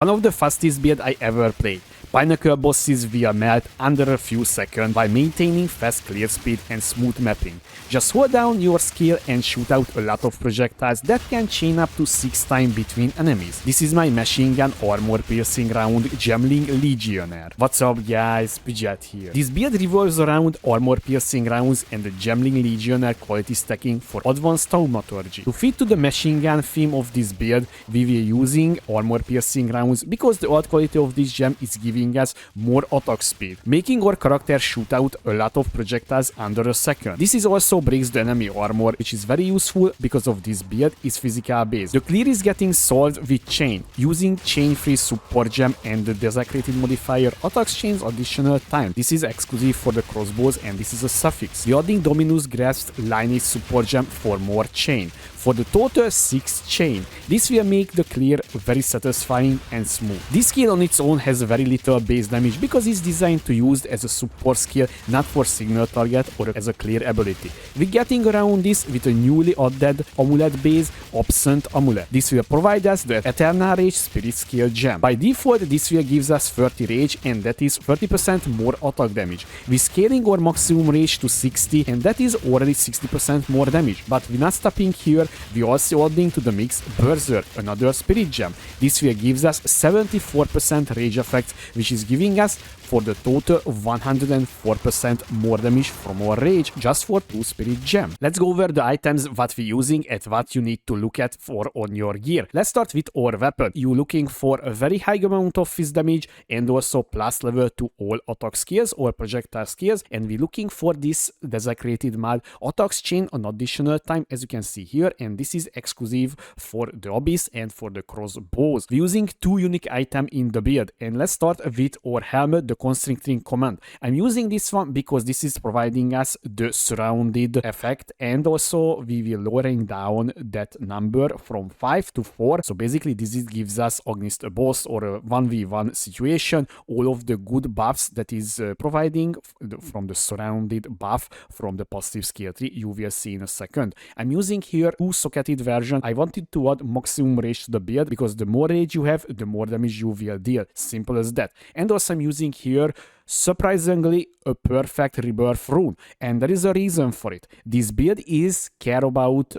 One of the fastest build I ever played. Pinnacle bosses via melt under a few seconds by maintaining fast clear speed and smooth mapping. Just hold down your skill and shoot out a lot of projectiles that can chain up to 6 times between enemies. This is my machine gun armor piercing round Gemling Legionnaire. What's up guys, Pidgeot here. This build revolves around armor piercing rounds and the Gemling Legionnaire quality stacking for advanced thaumaturgy. To fit to the machine gun theme of this build, we were using armor piercing rounds because the art quality of this gem is giving us more attack speed, making our character shoot out a lot of projectiles under a second. This is also breaks the enemy armor, which is very useful because of this build is physical based. The clear is getting solved with chain, using chain free support gem and the desecrated modifier attacks chains additional time. This is exclusive for the crossbows and this is a suffix. The adding Dominus Grasp lineage support gem for more chain. For the total 6 chain. This will make the clear very satisfying and smooth. This skill on its own has very little base damage because it's designed to use as a support skill, not for signal target or as a clear ability. We're getting around this with a newly added amulet base, Absent Amulet. This will provide us the Eternal Rage Spirit skill gem. By default, this will gives us 30 rage and that is 30% more attack damage. We're scaling our maximum rage to 60 and that is already 60% more damage. But we're not stopping here. We also adding to the mix Berserk, another spirit gem. This will gives us 74% rage effect, which is giving us for the total 104% more damage from our rage just for 2 spirit gem. Let's go over the items what we're using and what you need to look at for on your gear. Let's start with our weapon. You're looking for a very high amount of fist damage and also plus level to all attack skills or projectile skills, and we're looking for this desecrated mud attacks chain on additional time, as you can see here, and this is exclusive for the abyss and for the crossbows. We're using 2 unique items in the build, and let's start with our helmet, the constricting command. I'm using this one because this is providing us the surrounded effect, and also we will lowering down that number from 5 to 4. So basically this gives us against a boss or a 1v1 situation all of the good buffs that is providing from the surrounded buff from the passive skill tree. You will see in a second. I'm using here 2 socketed version. I wanted to add maximum rage to the build because the more rage you have, the more damage you will deal. Simple as that. And also I'm using here surprisingly a perfect rebirth rune, and there is a reason for it. This build is care about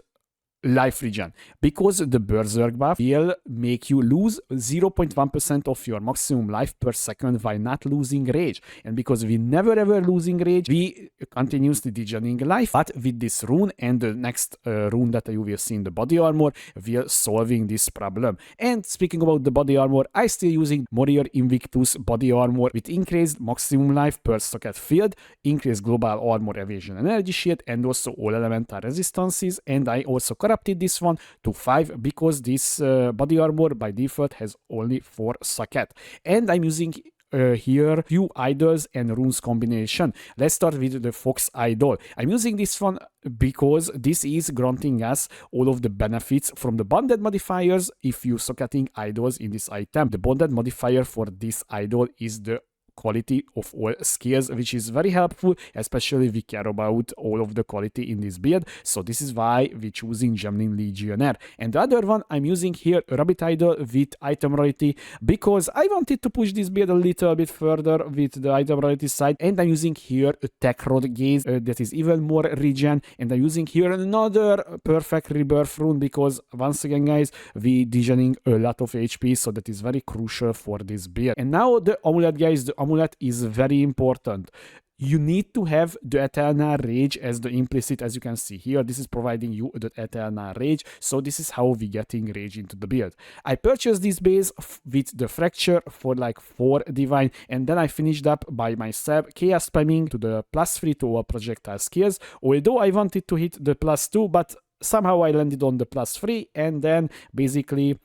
life regen because the Berserk buff will make you lose 0.1% of your maximum life per second while not losing rage, and because we never ever losing rage, we continuously degenerating life. But with this rune and the next rune that you will see in the body armor, we are solving this problem. And speaking about the body armor, I still using Warrior Invictus body armor with increased maximum life per socket field, increased global armor evasion energy shield, and also all elemental resistances. And I also corrupted this one to 5 because this body armor by default has only 4 socket. And I'm using here few idols and runes combination. Let's start with the Fox idol. I'm using this one because this is granting us all of the benefits from the bonded modifiers if you socketing idols in this item. The bonded modifier for this idol is the quality of all skills, which is very helpful, especially we care about all of the quality in this build. So this is why we're choosing Gemling Legionnaire. And the other one I'm using here, Rabbit Idol with item royalty, because I wanted to push this build a little bit further with the item royalty side. And I'm using here a Tech Rod Gaze that is even more regen, and I'm using here another perfect rebirth rune because once again guys, we degening a lot of HP, so that is very crucial for this build. And now the amulet guys, the amulet is very important. You need to have the Eternal Rage as the implicit, as you can see here. This is providing you the Eternal Rage, so this is how we getting rage into the build. I purchased this base with the Fracture for like 4 divine, and then I finished up by myself chaos spamming to the +3 to all projectile skills, although I wanted to hit the +2, but somehow I landed on the +3, and then basically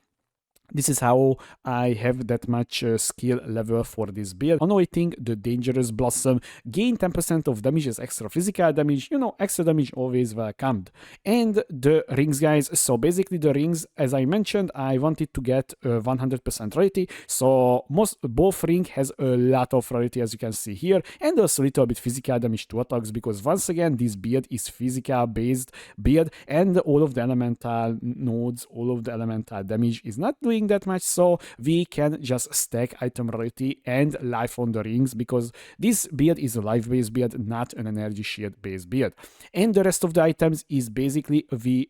this is how I have that much skill level for this build. Anointing the Dangerous Blossom, gain 10% of damage as extra physical damage, you know, extra damage always welcomed. And the rings guys, so basically the rings, as I mentioned, I wanted to get 100% rarity, so both ring has a lot of rarity as you can see here, and also a little bit physical damage to attacks, because once again this build is physical based build, and all of the elemental nodes, all of the elemental damage is not doing doing that much, so we can just stack item rarity and life on the rings, because this build is a life based build, not an energy shield based build. And the rest of the items is basically we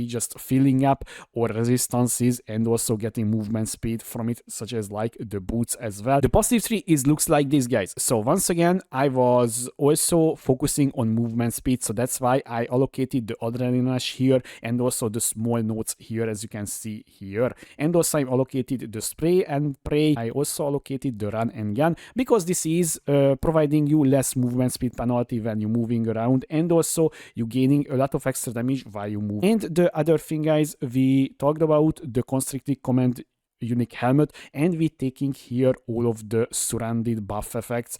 just filling up our resistances and also getting movement speed from it, such as like the boots as well. The passive tree looks like this, guys. So once again, I was also focusing on movement speed, so that's why I allocated the adrenaline rush here and also the small notes here, as you can see here. And also I allocated the spray and pray. I also allocated the run and gun, because this is providing you less movement speed penalty when you're moving around, and also you gaining a lot of extra damage while you move. And the other thing, guys, we talked about the constricted command unique helmet, and we taking here all of the surrounded buff effects,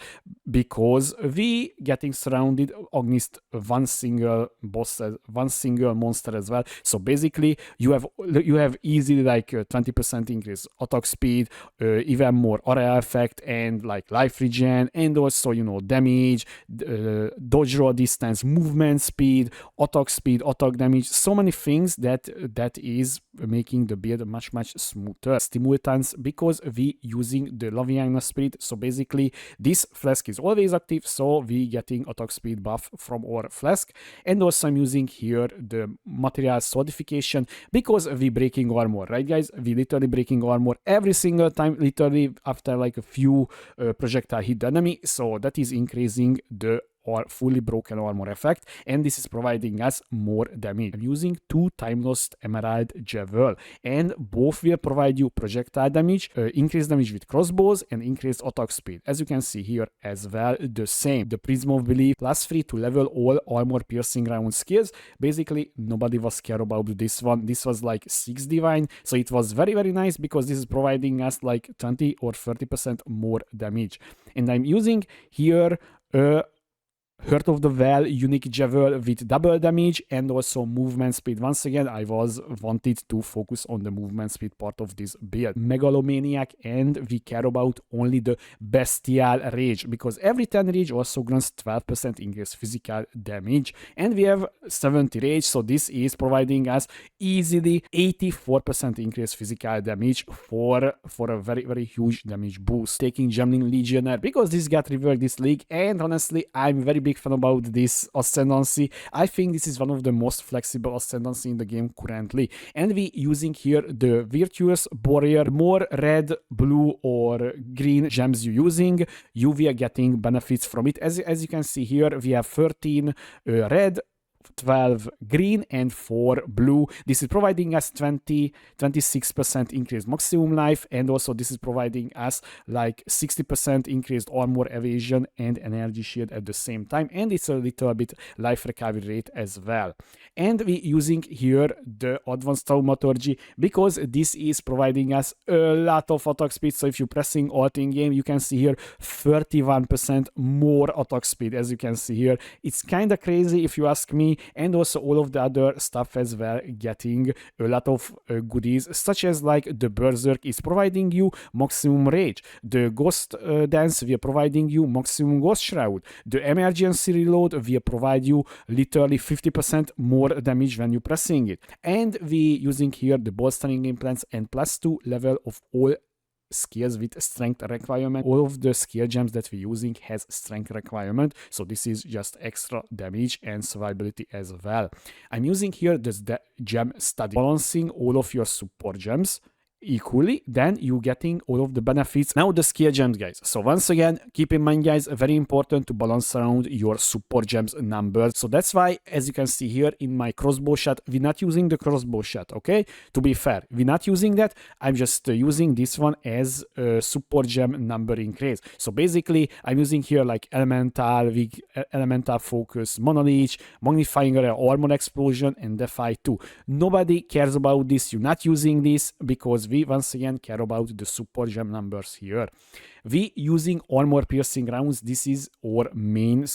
because we getting surrounded against one single boss, one single monster as well. So basically you have easily like 20% increase attack speed, even more area effect, and like life regen, and also, you know, damage, dodge roll distance, movement speed, attack damage, so many things that is making the build much smoother. Stimulants, because we using the Laviana Spirit, so basically this flask is always active, so we getting attack speed buff from our flask. And also I'm using here the material solidification, because we breaking armor, right guys? We literally breaking armor every single time, literally after like a few projectile hit the enemy, so that is increasing the or fully broken armor effect, and this is providing us more damage. I'm using 2 Time Lost Emerald Javel, and both will provide you projectile damage, increased damage with crossbows, and increased attack speed. As you can see here as well, the same. The Prism of Belief +3 to level all armor piercing round skills. Basically, nobody was care about this one. This was like 6 divine, so it was very nice, because this is providing us like 20 or 30% more damage. And I'm using here Heart of the Well unique Javel with double damage and also movement speed. Once again, I wanted to focus on the movement speed part of this build. Megalomaniac, and we care about only the Bestial Rage, because every 10 rage also grants 12% increased physical damage, and we have 70 rage, so this is providing us easily 84% increased physical damage for a very huge damage boost. Taking Gemling Legionnaire, because this got reworked this league, and honestly I'm very big fan about this Ascendancy. I think this is one of the most flexible Ascendancy in the game currently, and we using here the Virtuous Warrior. More red, blue or green gems you using, you will getting benefits from it. As you can see here, we have 13 red, 12 green and 4 blue. This is providing us 26% increased maximum life, and also this is providing us like 60% increased armor evasion and energy shield at the same time, and it's a little bit life recovery rate as well. And we using here the advanced thaumaturgy, because this is providing us a lot of attack speed. So if you're pressing alt in game, you can see here 31% more attack speed. As you can see here, it's kind of crazy if you ask me. And also all of the other stuff as well, getting a lot of goodies, such as like the Berserk is providing you maximum rage, the Ghost Dance we are providing you maximum Ghost Shroud, the Emergency Reload will provide you literally 50% more damage when you pressing it, and we using here the bolstering implants and +2 level of all skills with strength requirement. All of the skill gems that we're using has strength requirement, so this is just extra damage and survivability as well. I'm using here this gem study, balancing all of your support gems equally, then you getting all of the benefits. Now the skill gems, guys. So once again, keep in mind, guys, very important to balance around your support gems numbers. So that's why, as you can see here in my crossbow shot, we're not using the crossbow shot, okay? To be fair, we're not using that. I'm just using this one as a support gem number increase. So basically, I'm using here like elemental focus, monolith, magnifying area, armor explosion, and defy 2. Nobody cares about this. You're not using this because we once again care about the support gem numbers here. We using armor piercing rounds. This is our main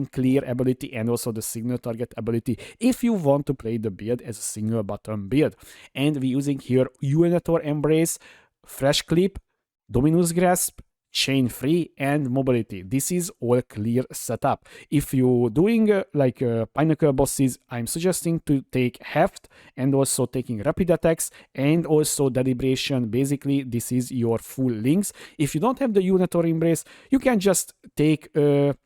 clear ability and also the signal target ability if you want to play the build as a single button build. And we using here Uenator Embrace, Fresh Clip, Dominus Grasp, chain free, and mobility. This is all clear setup. If you're doing Pinnacle bosses, I'm suggesting to take heft and also taking rapid attacks and also deliberation. Basically, this is your full links. If you don't have the unit or embrace, you can just take the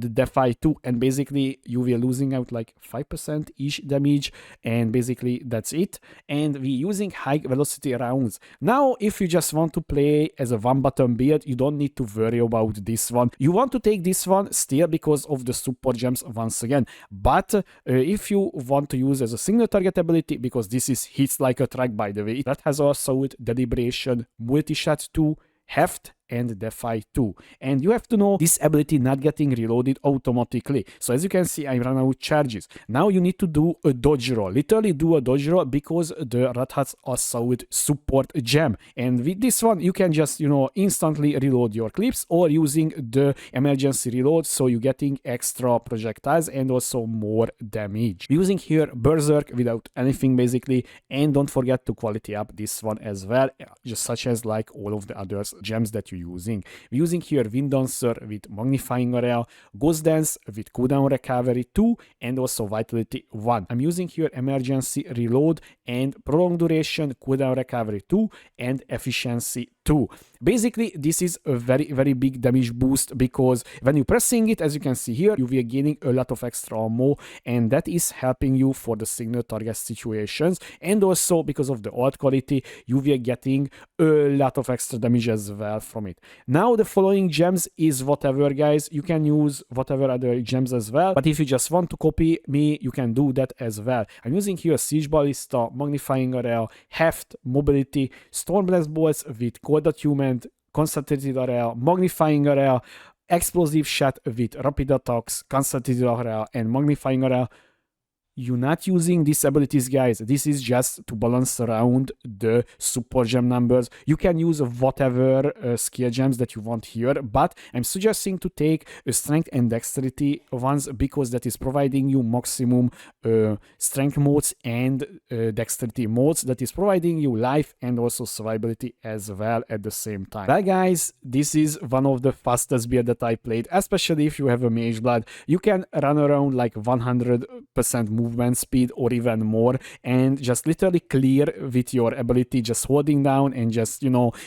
Defy 2, and basically you will losing out like 5% each damage, and basically that's it. And we're using high velocity rounds. Now, if you just want to play as a one button build, you don't need to worry about this one. You want to take this one still because of the support gems once again, but if you want to use as a single target ability, because this is hits like a truck, by the way, that has also with deliberation, multi-shot 2, heft, and Defy 2. And you have to know this ability not getting reloaded automatically. So as you can see, I ran out charges. Now you need to do a dodge roll. Literally do a dodge roll because the red hats also with support gem. And with this one, you can just, instantly reload your clips or using the emergency reload. So you're getting extra projectiles and also more damage. We're using here Berserk without anything basically. And don't forget to quality up this one as well, just such as like all of the other gems that you using. We're using here Wind Dancer with Magnifying Area, Ghost Dance with cooldown recovery 2, and also Vitality 1. I'm using here Emergency Reload and Prolonged Duration, cooldown recovery 2, and Efficiency 2. Basically, this is a very big damage boost because when you're pressing it, as you can see here, you will gaining a lot of extra ammo, and that is helping you for the single target situations. And also because of the ult quality, you will getting a lot of extra damage as well from it. Now the following gems is whatever, guys. You can use whatever other gems as well, but if you just want to copy me, you can do that as well. I'm using here Siege Ballista, Magnifying Area, Heft, Mobility, Stormblast Bolts with Cold Attunement, Concentrated Area, Magnifying Area, Explosive Shot with Rapid Attacks, Concentrated Area, and Magnifying Area. You're not using these abilities, guys. This is just to balance around the support gem numbers. You can use whatever skill gems that you want here, but I'm suggesting to take strength and dexterity ones because that is providing you maximum strength modes and dexterity modes that is providing you life and also survivability as well at the same time. Well, guys, this is one of the fastest build that I played, especially if you have a mage blood. You can run around like 100% movement speed or even more, and just literally clear with your ability, just holding down and just literally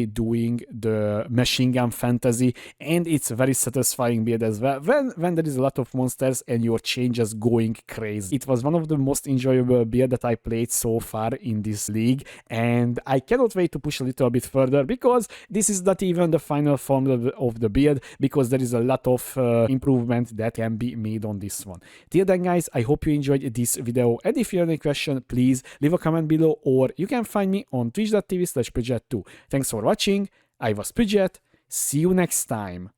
doing the machine gun fantasy. And it's a very satisfying build as well when there is a lot of monsters and your chain just going crazy. It was one of the most enjoyable build that I played so far in this league, and I cannot wait to push a little bit further because this is not even the final form of the build, because there is a lot of improvement that can be made on this one. Till then, guys, I hope you enjoyed this video, and if you have any question, please leave a comment below, or you can find me on twitch.tv/Pridget2. Thanks for watching. I was Pridget. See you next time.